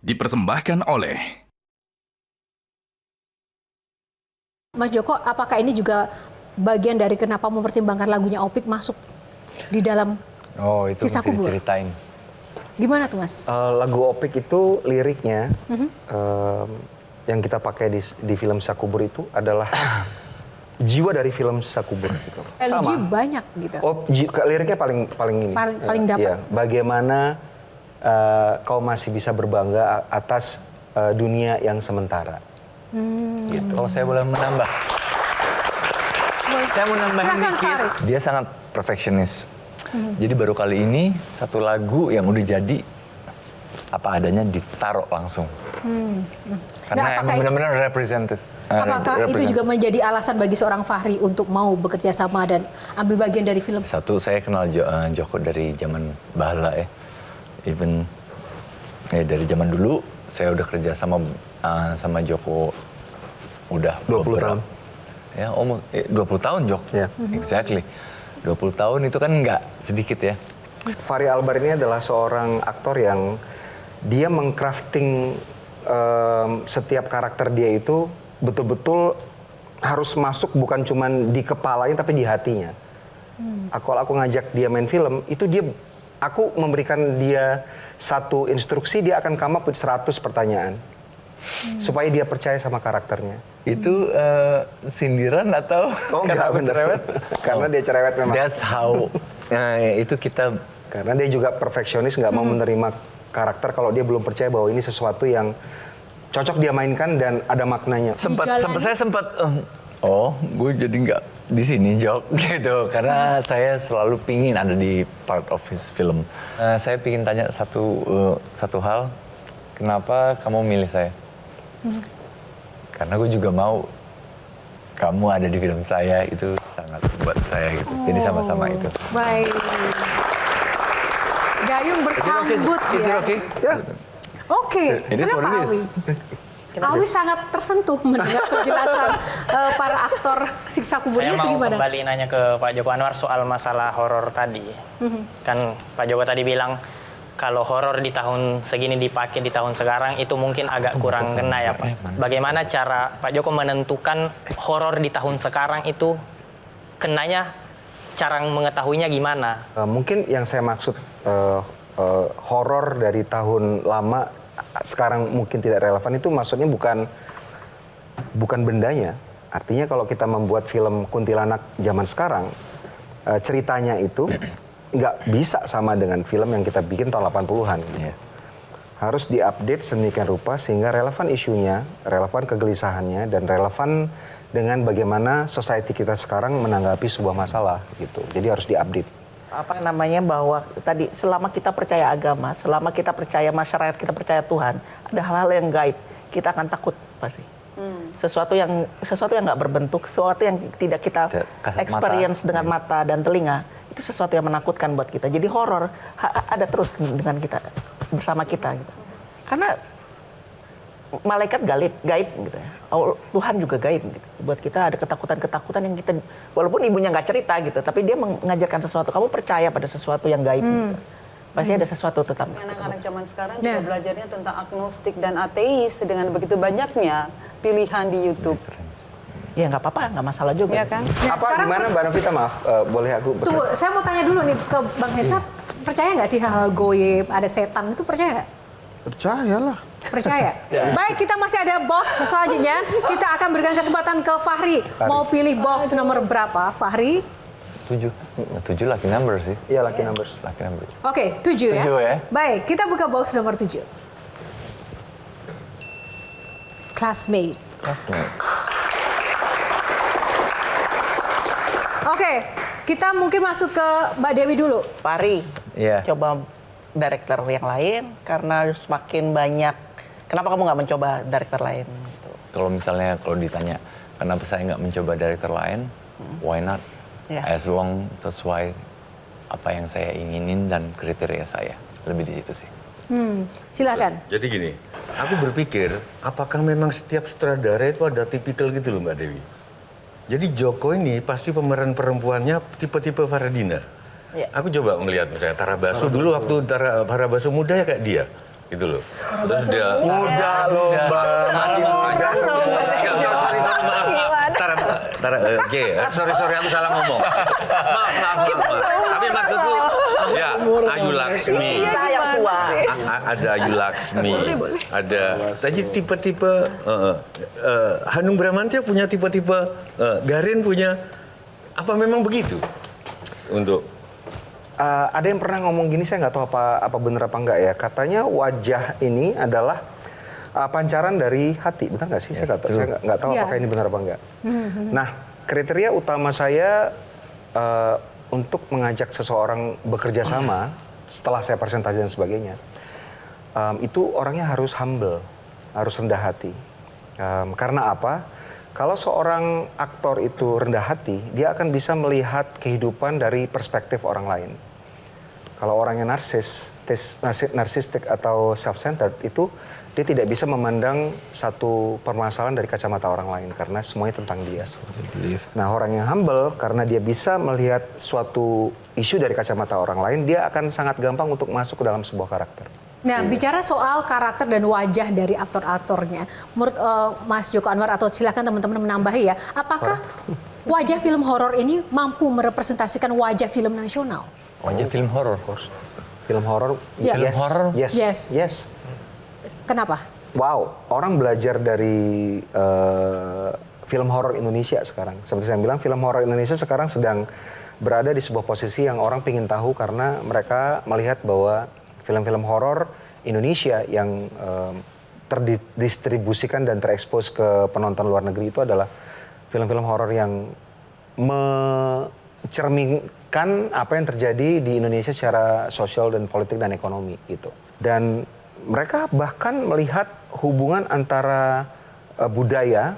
dipersembahkan oleh Mas Joko, apakah ini juga bagian dari kenapa mempertimbangkan lagunya Opik masuk di dalam Sisa Kubur? Ceritain. Gimana tuh Mas? Lagu Opik itu liriknya yang kita pakai di film Sisa Kubur itu adalah jiwa dari film Sisa Kubur gitu. LG banyak gitu. Oh, liriknya paling ini. Paling dapat. Ya, bagaimana kau masih bisa berbangga atas dunia yang sementara. Gitu. Kalau saya boleh menambah. Saya mau nambahin Silakan, dikit. Farid. Dia sangat perfectionist. Jadi baru kali ini satu lagu yang udah jadi apa adanya ditaruh langsung. Karena Nah, emang benar-benar representatif. Apakah itu juga menjadi alasan bagi seorang Fahri untuk mau bekerja sama dan ambil bagian dari film? Satu, saya kenal Joko dari zaman Bahala ya. Even dari zaman dulu saya udah kerja sama Joko udah 20 tahun. Ya, 20 tahun Jok. Ya. Exactly. 20 tahun itu kan nggak sedikit ya. Fahri Albar ini adalah seorang aktor yang dia mengcrafting setiap karakter dia itu betul-betul harus masuk bukan cuma di kepalanya tapi di hatinya. Kalau aku ngajak dia main film, itu aku memberikan dia satu instruksi, dia akan come up with 100 pertanyaan. Supaya dia percaya sama karakternya. Itu sindiran atau Enggak, bener. cerewet? Karena dia cerewet memang. That's how. Itu kita. Karena dia juga perfeksionis, nggak mau menerima karakter kalau dia belum percaya bahwa ini sesuatu yang cocok dia mainkan dan ada maknanya. Saya sempat gue jadi nggak di sini Jok gitu karena saya selalu pingin ada di part of his film. Saya pingin tanya satu hal, kenapa kamu milih saya? Karena gue juga mau kamu ada di film saya, itu sangat buat saya gitu. Jadi sama-sama itu. Baik. Gayung bersambut ya. Oke. Oke. Kenapa Awi? Awi sangat tersentuh mendengar penjelasan para aktor Siksa Kubur itu gimana? Saya mau kembali nanya ke Pak Joko Anwar soal masalah horor tadi. Kan Pak Joko tadi bilang kalau horor di tahun segini dipakai di tahun sekarang itu mungkin agak kurang kena ya Pak. Bagaimana cara Pak Joko menentukan horor di tahun sekarang itu kenanya, cara mengetahuinya gimana? Mungkin yang saya maksud horor dari tahun lama sekarang mungkin tidak relevan itu maksudnya bukan bendanya. Artinya kalau kita membuat film kuntilanak zaman sekarang, ceritanya itu nggak bisa sama dengan film yang kita bikin tahun 80-an. Iya. Harus diupdate sedemikian rupa sehingga relevan isunya, relevan kegelisahannya, dan relevan dengan bagaimana society kita sekarang menanggapi sebuah masalah gitu. Jadi harus diupdate. Apa namanya, bahwa tadi selama kita percaya agama, selama kita percaya masyarakat, kita percaya Tuhan, ada hal-hal yang gaib, kita akan takut pasti. Sesuatu yang nggak berbentuk, sesuatu yang tidak kita experience dengan mata dan telinga, itu sesuatu yang menakutkan buat kita. Jadi horor ada terus dengan kita, bersama kita gitu. Karena malaikat gaib gitu ya. Tuhan juga gaib gitu. Buat kita ada ketakutan-ketakutan yang kita, walaupun ibunya nggak cerita gitu, tapi dia mengajarkan sesuatu. Kamu percaya pada sesuatu yang gaib gitu. Pasti ada sesuatu tetap. Anak-anak zaman sekarang juga belajarnya tentang agnostik dan ateis dengan begitu banyaknya pilihan di YouTube. Ya nggak apa-apa, nggak masalah juga. Iya kan? Nah, Apa gimana Mbak Novita, maaf, boleh aku Tunggu, saya mau tanya dulu nih ke Bang Hensat, percaya nggak sih hal-hal goib, ada setan, itu percaya nggak? Percayalah. Percaya? Baik, kita masih ada box selanjutnya. Kita akan berikan kesempatan ke Fahri. Mau pilih box nomor berapa, Fahri? 7 lucky number sih. Iya, lucky numbers. Lucky number. Oke, 7 ya? 7 ya. Baik, kita buka box nomor 7. Classmate. Oke, kita mungkin masuk ke Mbak Dewi dulu. Fahri, Iya. coba director yang lain, karena semakin banyak. Kenapa kamu nggak mencoba director lain? Gitu. Kalau misalnya ditanya kenapa saya nggak mencoba director lain, why not? Yeah. As long sesuai apa yang saya inginin dan kriteria saya. Lebih di situ sih. Silakan. Jadi gini, aku berpikir apakah memang setiap sutradara itu ada tipikal gitu loh Mbak Dewi. Jadi Joko ini pasti pemeran perempuannya tipe-tipe Faradina. Iya. Aku coba melihat misalnya Tara Basro dulu waktu Tara Basro muda ya kayak dia. Gitu loh. Terus dia Udah lomba. masih Orang lomba. sorry, maaf. Sorry, aku salah ngomong. Maaf. Tapi maksudku, ya, Ayu Laksmi. Kita yang tua. Ada Ayu Laksmi. Ada, tadi tipe-tipe, Hanung Bramantyo punya tipe-tipe, Garin punya, apa memang begitu? Untuk Ada yang pernah ngomong gini, saya nggak tahu apa bener apa enggak ya. Katanya wajah ini adalah pancaran dari hati, benar nggak sih? Saya nggak tahu Iya. apakah ini benar apa enggak. Nah, kriteria utama saya untuk mengajak seseorang bekerja sama setelah saya presentasi dan sebagainya, itu orangnya harus humble, harus rendah hati. Karena apa? Kalau seorang aktor itu rendah hati, dia akan bisa melihat kehidupan dari perspektif orang lain. Kalau orangnya narsistik atau self-centered itu dia tidak bisa memandang satu permasalahan dari kacamata orang lain karena semuanya tentang dia. Nah, orang yang humble karena dia bisa melihat suatu isu dari kacamata orang lain, dia akan sangat gampang untuk masuk ke dalam sebuah karakter. Nah, bicara soal karakter dan wajah dari aktor-aktornya, menurut Mas Joko Anwar atau silakan teman-teman menambahi ya, apakah wajah film horor ini mampu merepresentasikan wajah film nasional? Wajah film horor. Film horor, Ya. Film horor? yes. Kenapa? Wow, orang belajar dari film horor Indonesia sekarang. Seperti saya bilang, film horor Indonesia sekarang sedang berada di sebuah posisi yang orang ingin tahu karena mereka melihat bahwa film-film horor Indonesia yang terdistribusikan dan terekspos ke penonton luar negeri itu adalah film-film horor yang mencerminkan apa yang terjadi di Indonesia secara sosial dan politik dan ekonomi gitu. Dan mereka bahkan melihat hubungan antara budaya,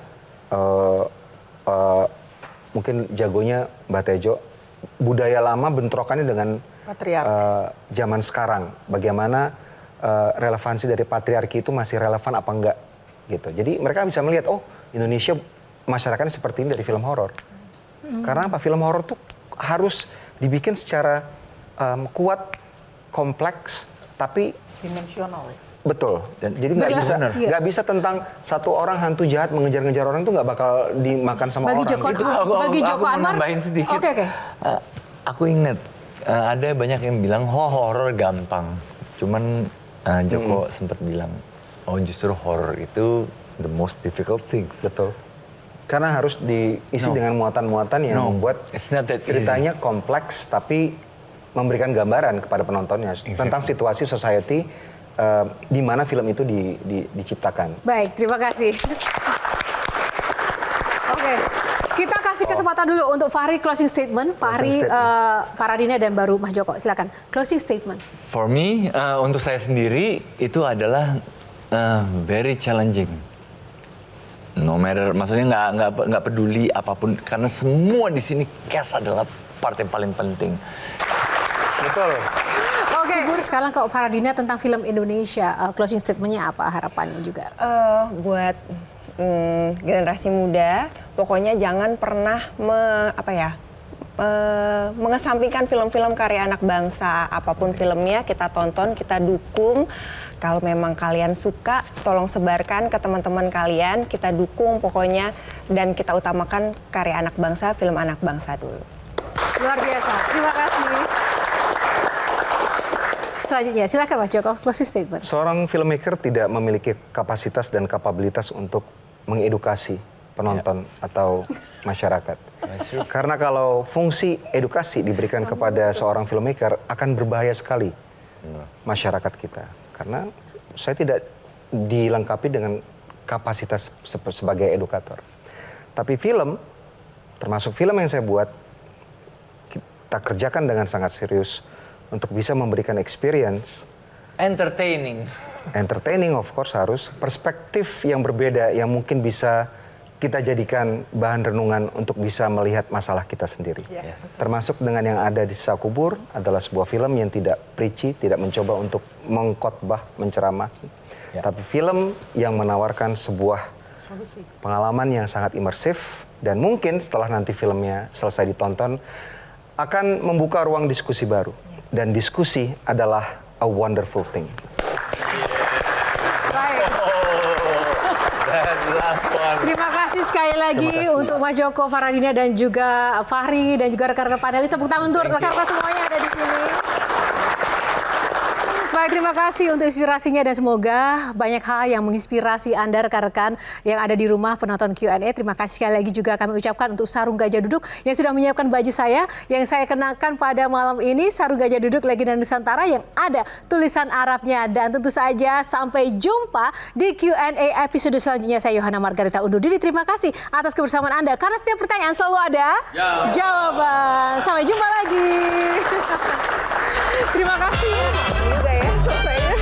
mungkin jagonya Mbak Tejo, budaya lama bentrokannya dengan zaman sekarang. Bagaimana relevansi dari patriarki itu masih relevan apa enggak gitu. Jadi mereka bisa melihat, oh Indonesia masyarakatnya seperti ini dari film horor. Karena apa? Film horor tuh harus dibikin secara kuat, kompleks, tapi Dimensional. betul. Dan jadi Iya. nggak bisa tentang satu orang hantu jahat mengejar-ngejar orang itu nggak bakal dimakan sama Bagi orang. Joko, Gitu. bagi Joko mau Anwar. nambahin sedikit. Oke. Aku ingat ada banyak yang bilang horor gampang. Cuman Joko sempat bilang, oh justru horor itu the most difficult things. Betul. Karena harus diisi dengan muatan-muatan yang membuat it's not that ceritanya kompleks tapi memberikan gambaran kepada penontonnya tentang situasi society di mana film itu diciptakan. Baik, terima kasih. Oke, kita kasih kesempatan dulu untuk Fahri closing statement. Fahri, Faradina dan baru Mas Joko, silakan closing statement. For me, untuk saya sendiri itu adalah very challenging. No matter, maksudnya nggak peduli apapun, karena semua di sini cast adalah part yang paling penting. Betul. Oke, sekarang ke Faradina tentang film Indonesia, closing statementnya apa harapannya juga? Buat generasi muda, pokoknya jangan pernah mengesampingkan film-film karya anak bangsa. Apapun filmnya kita tonton, kita dukung. Kalau memang kalian suka, tolong sebarkan ke teman-teman kalian. Kita dukung pokoknya dan kita utamakan karya anak bangsa, film anak bangsa dulu. Luar biasa, terima kasih. Selanjutnya, silakan Mas Joko, closing statement. Seorang filmmaker tidak memiliki kapasitas dan kapabilitas untuk mengedukasi penonton atau masyarakat. Karena kalau fungsi edukasi diberikan kepada seorang filmmaker akan berbahaya sekali masyarakat kita. Karena saya tidak dilengkapi dengan kapasitas sebagai edukator. Tapi film, termasuk film yang saya buat, kita kerjakan dengan sangat serius untuk bisa memberikan experience. Entertaining of course harus. Perspektif yang berbeda yang mungkin bisa kita jadikan bahan renungan untuk bisa melihat masalah kita sendiri. Yes. Termasuk dengan yang ada di Sisa Kubur adalah sebuah film yang tidak preachy, tidak mencoba untuk mengkhotbah, menceramah. Tapi film yang menawarkan sebuah pengalaman yang sangat imersif dan mungkin setelah nanti filmnya selesai ditonton akan membuka ruang diskusi baru. Dan diskusi adalah a wonderful thing. Terima kasih sekali lagi untuk Mas Joko, Faradina dan juga Fahri dan juga rekan-rekan panelis. Tepuk tangan untuk rekan-rekan semuanya ada di sini. Baik, terima kasih untuk inspirasinya dan semoga banyak hal yang menginspirasi Anda rekan-rekan yang ada di rumah penonton Q&A. Terima kasih sekali lagi juga kami ucapkan untuk Sarung Gajah Duduk yang sudah menyiapkan baju saya yang saya kenakan pada malam ini. Sarung Gajah Duduk Legenda Nusantara yang ada tulisan Arabnya. Dan tentu saja sampai jumpa di Q&A episode selanjutnya. Saya Yohana Margarita undur diri. Terima kasih atas kebersamaan Anda. Karena setiap pertanyaan selalu ada jawaban. Sampai jumpa lagi. Terima kasih. Juga ya selesainya.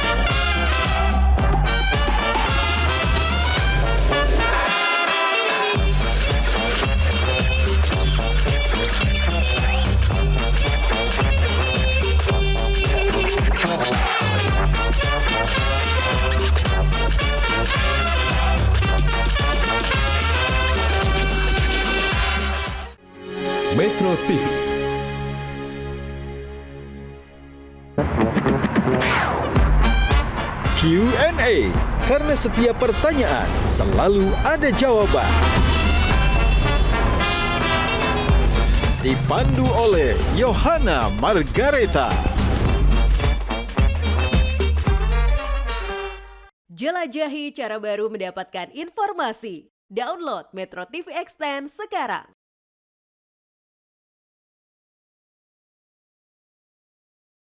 Metro TV. Q&A, karena setiap pertanyaan selalu ada jawaban. Dipandu oleh Yohana Margareta. Jelajahi cara baru mendapatkan informasi. Download Metro TV Extend sekarang.